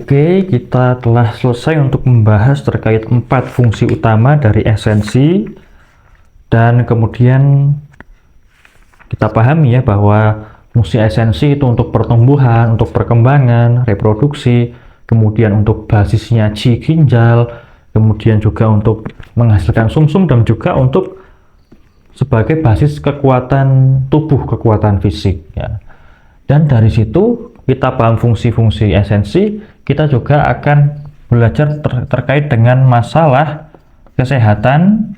Oke, kita telah selesai untuk membahas terkait 4 fungsi utama dari esensi, dan kemudian kita pahami ya bahwa fungsi esensi itu untuk pertumbuhan, untuk perkembangan, reproduksi, kemudian untuk basisnya ginjal, kemudian juga untuk menghasilkan sumsum, dan juga untuk sebagai basis kekuatan tubuh, kekuatan fisik ya. Dan dari situ kita paham fungsi-fungsi esensi, kita juga akan belajar terkait dengan masalah kesehatan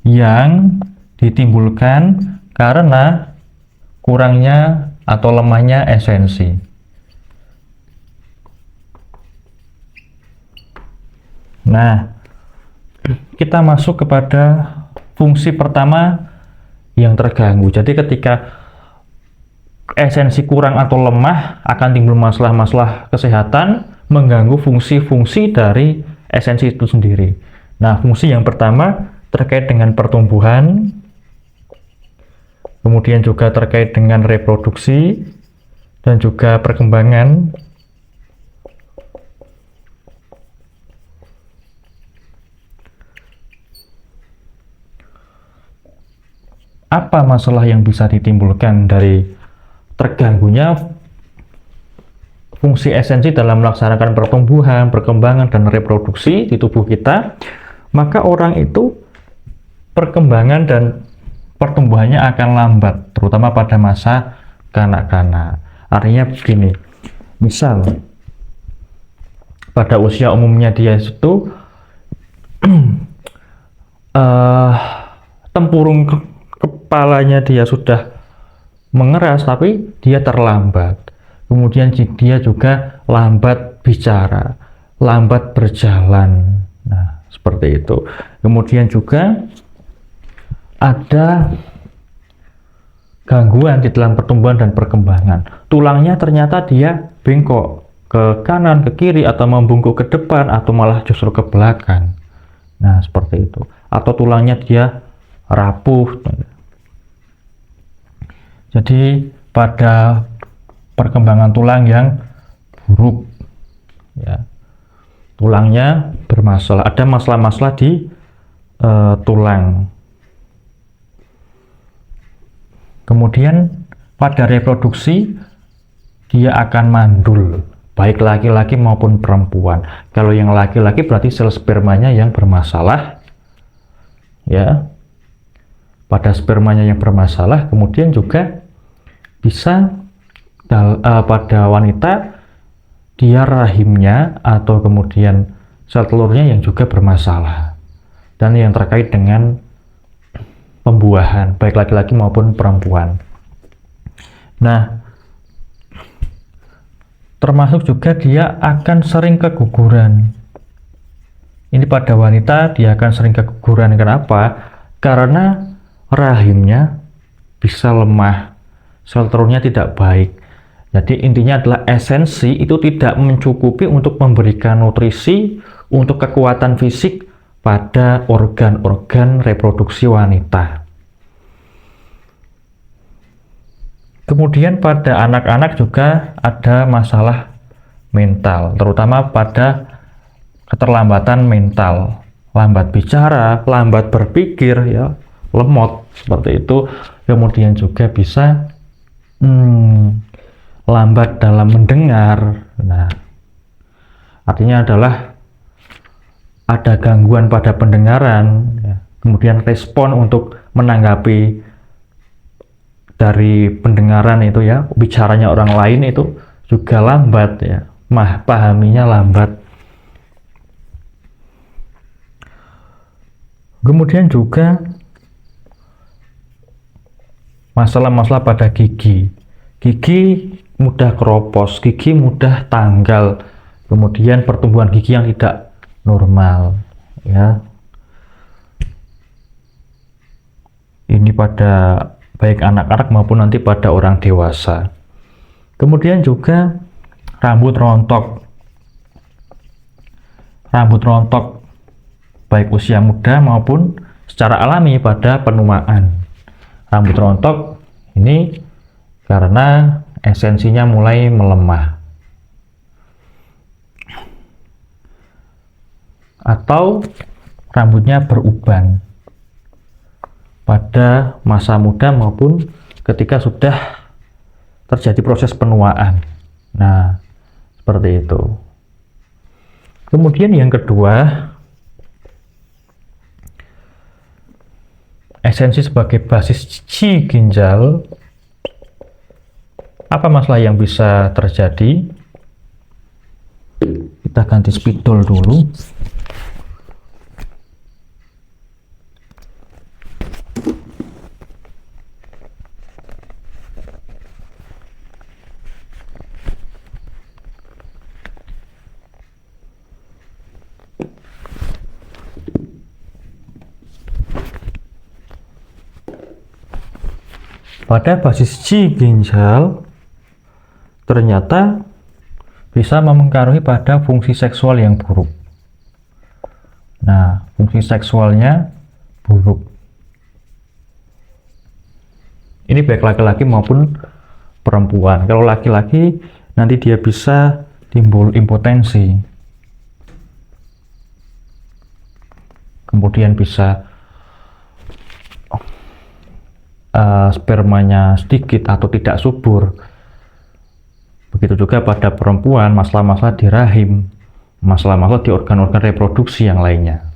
yang ditimbulkan karena kurangnya atau lemahnya esensi. Nah, kita masuk kepada fungsi pertama yang terganggu. Jadi ketika esensi kurang atau lemah, akan timbul masalah-masalah kesehatan, mengganggu fungsi-fungsi dari esensi itu sendiri. Nah, fungsi yang pertama terkait dengan pertumbuhan, kemudian juga terkait dengan reproduksi, dan juga perkembangan. Apa masalah yang bisa ditimbulkan dari terganggunya fungsi esensi dalam melaksanakan pertumbuhan, perkembangan, dan reproduksi di tubuh kita? Maka orang itu perkembangan dan pertumbuhannya akan lambat, terutama pada masa kanak-kanak. Artinya begini, misal pada usia umumnya dia itu tempurung kepalanya dia sudah mengeras, tapi dia terlambat. Kemudian dia juga lambat bicara, lambat berjalan. Nah, seperti itu. Kemudian juga ada gangguan di dalam pertumbuhan dan perkembangan. Tulangnya ternyata dia bengkok ke kanan, ke kiri, atau membungkuk ke depan, atau malah justru ke belakang. Nah, seperti itu. Atau tulangnya dia rapuh. Jadi pada perkembangan tulang yang buruk ya, tulangnya bermasalah, ada masalah-masalah di tulang. Kemudian pada reproduksi dia akan mandul, baik laki-laki maupun perempuan. Kalau yang laki-laki berarti sel spermanya yang bermasalah ya. Pada spermanya yang bermasalah, kemudian juga bisa pada wanita dia rahimnya atau kemudian sel telurnya yang juga bermasalah, dan yang terkait dengan pembuahan baik laki-laki maupun perempuan. Nah, termasuk juga dia akan sering keguguran. Ini pada wanita dia akan sering keguguran. Kenapa? Karena rahimnya bisa lemah, sel telurnya tidak baik. Jadi intinya adalah esensi itu tidak mencukupi untuk memberikan nutrisi untuk kekuatan fisik pada organ-organ reproduksi wanita. Kemudian pada anak-anak juga ada masalah mental, terutama pada keterlambatan mental, lambat bicara, lambat berpikir ya, lemot seperti itu. Kemudian juga bisa lambat dalam mendengar. Nah, artinya adalah ada gangguan pada pendengaran ya. Kemudian respon untuk menanggapi dari pendengaran itu ya, bicaranya orang lain itu juga lambat ya, pahaminya lambat. Kemudian juga masalah-masalah pada gigi mudah keropos, gigi mudah tanggal, kemudian pertumbuhan gigi yang tidak normal ya. Ini pada baik anak-anak maupun nanti pada orang dewasa. Kemudian juga rambut rontok baik usia muda maupun secara alami pada penuaan. Rambut rontok ini karena esensinya mulai melemah. atau rambutnya beruban pada masa muda maupun ketika sudah terjadi proses penuaan. Nah, seperti itu. Kemudian yang kedua, esensi sebagai basis Qi ginjal. Apa masalah yang bisa terjadi? Kita ganti spidol dulu. Pada basis Qi ginjal ternyata bisa mempengaruhi pada fungsi seksual yang buruk. Nah, fungsi seksualnya buruk. Ini baik laki-laki maupun perempuan. Kalau laki-laki nanti dia bisa timbul impotensi. Kemudian bisa spermanya sedikit atau tidak subur. Begitu juga pada perempuan, masalah-masalah di rahim, masalah-masalah di organ-organ reproduksi yang lainnya.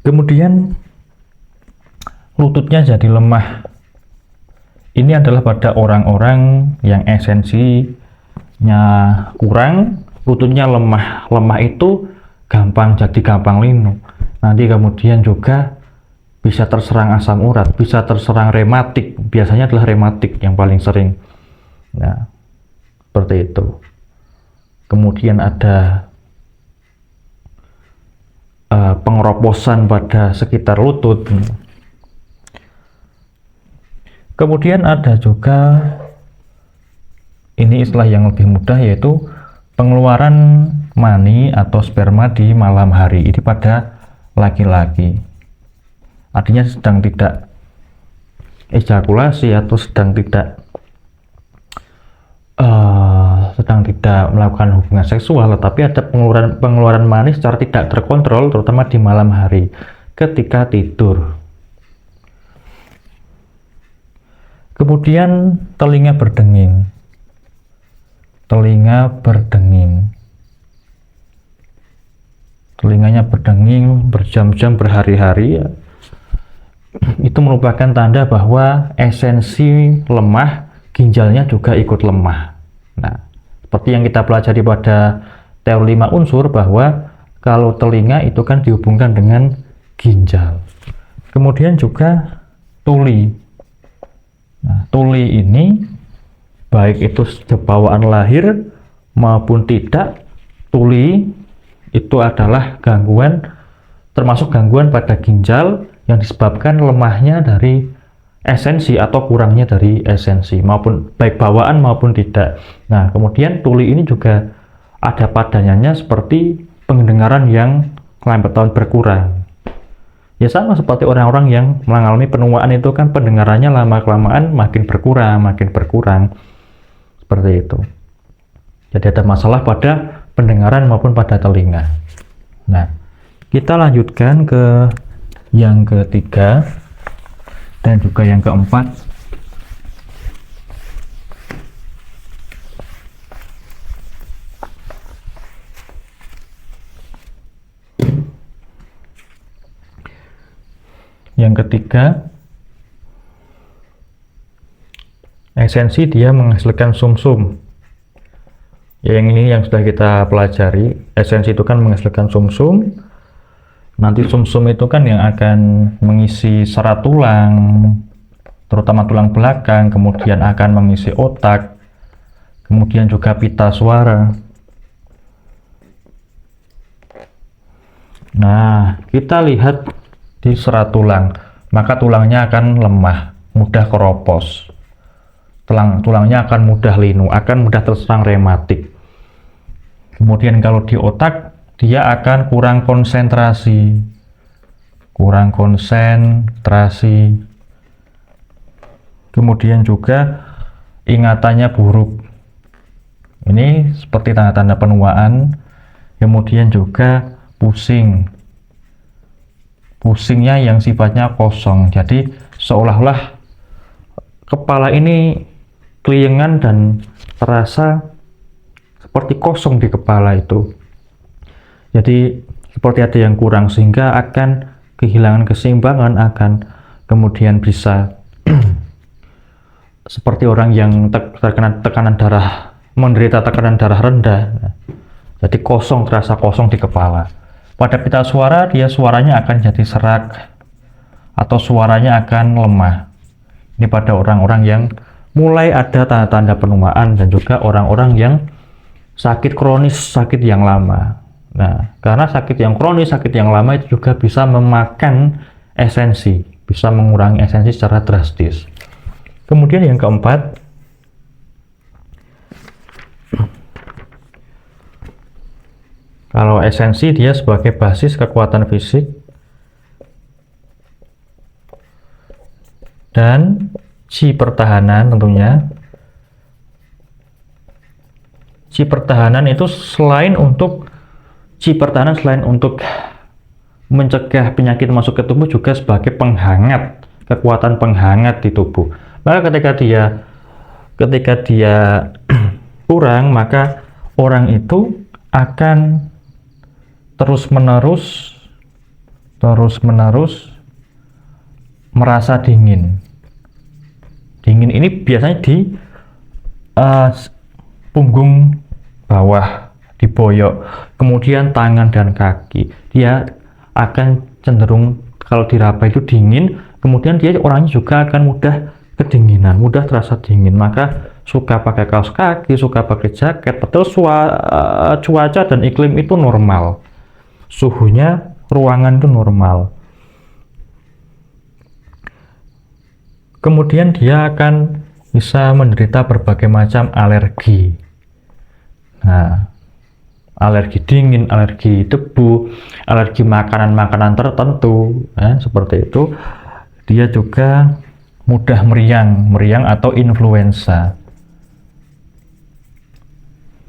Kemudian lututnya jadi lemah. Ini adalah pada orang-orang yang esensinya kurang, lututnya lemah. Lemah itu gampang linu. Nanti kemudian juga bisa terserang asam urat, bisa terserang rematik. Biasanya adalah rematik yang paling sering. Nah, seperti itu. Kemudian ada pengeroposan pada sekitar lutut. Kemudian ada juga, ini istilah yang lebih mudah, yaitu pengeluaran mani atau sperma di malam hari. Ini pada laki-laki. Artinya sedang tidak ejakulasi atau sedang tidak melakukan hubungan seksual, tetapi ada pengeluaran mani secara tidak terkontrol, terutama di malam hari ketika tidur. Kemudian telinga berdenging. Telinganya berdenging berjam-jam, berhari-hari. Itu merupakan tanda bahwa esensi lemah, ginjalnya juga ikut lemah. Nah, seperti yang kita pelajari pada teori 5 unsur, bahwa kalau telinga itu kan dihubungkan dengan ginjal. Kemudian juga tuli. Nah, tuli ini baik itu bawaan lahir maupun tidak, tuli itu adalah gangguan, termasuk gangguan pada ginjal yang disebabkan lemahnya dari esensi atau kurangnya dari esensi, maupun baik bawaan maupun tidak. Nah, kemudian tuli ini juga ada padanya seperti pendengaran yang lambat tahun berkurang. Ya sama seperti orang-orang yang mengalami penuaan, itu kan pendengarannya lama-kelamaan makin berkurang. Seperti itu. Jadi ada masalah pada pendengaran maupun pada telinga. Nah, kita lanjutkan ke yang ketiga dan juga yang keempat. Yang ketiga, esensi dia menghasilkan sumsum. Ya, yang ini yang sudah kita pelajari. Esensi itu kan menghasilkan sumsum. Nanti sumsum itu kan yang akan mengisi serat tulang, terutama tulang belakang, kemudian akan mengisi otak, kemudian juga pita suara. Nah, kita lihat di serat tulang, maka tulangnya akan lemah, mudah keropos. Tulangnya akan mudah linu, akan mudah terserang rematik. Kemudian kalau di otak, dia akan kurang konsentrasi. Kemudian juga ingatannya buruk. Ini seperti tanda-tanda penuaan. Kemudian juga pusingnya yang sifatnya kosong. Jadi seolah-olah kepala ini keliengan dan terasa seperti kosong di kepala itu. Jadi seperti ada yang kurang, sehingga akan kehilangan keseimbangan, akan kemudian bisa seperti orang yang terkena tekanan darah, menderita tekanan darah rendah. Jadi kosong, terasa kosong di kepala. Pada pita suara, dia suaranya akan jadi serak atau suaranya akan lemah. Ini pada orang-orang yang mulai ada tanda-tanda penuaan dan juga orang-orang yang sakit kronis, sakit yang lama. Nah, karena sakit yang kronis, sakit yang lama itu juga bisa memakan esensi, bisa mengurangi esensi secara drastis. Kemudian yang keempat, kalau esensi dia sebagai basis kekuatan fisik dan chi pertahanan tentunya. Chi pertahanan itu selain untuk mencegah penyakit masuk ke tubuh, juga sebagai penghangat, kekuatan penghangat di tubuh. Maka ketika dia kurang, maka orang itu akan terus menerus merasa dingin. Dingin ini biasanya di punggung bawah, di boyok, kemudian tangan dan kaki. Dia akan cenderung kalau diraba itu dingin, kemudian dia orangnya juga akan mudah kedinginan, mudah terasa dingin. Maka suka pakai kaos kaki, suka pakai jaket. Betul, cuaca dan iklim itu normal, suhunya ruangan itu normal. Kemudian dia akan bisa menderita berbagai macam alergi. Nah, alergi dingin, alergi debu, alergi makanan-makanan tertentu, seperti itu. Dia juga mudah meriang atau influenza.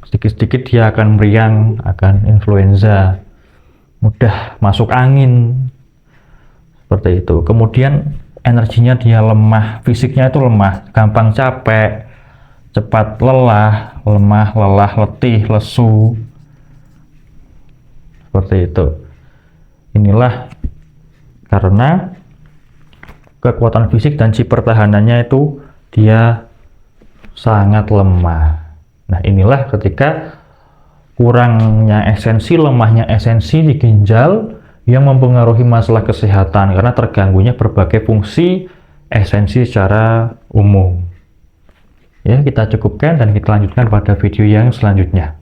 Sedikit-sedikit dia akan meriang, akan influenza, mudah masuk angin, seperti itu. Kemudian energinya dia lemah, fisiknya itu lemah, gampang capek, cepat lelah, letih, lesu, seperti itu. Inilah karena kekuatan fisik dan chi pertahanannya itu dia sangat lemah. Nah, inilah ketika kurangnya esensi, lemahnya esensi di ginjal yang mempengaruhi masalah kesehatan, karena terganggunya berbagai fungsi esensi secara umum. Ya, kita cukupkan dan kita lanjutkan pada video yang selanjutnya.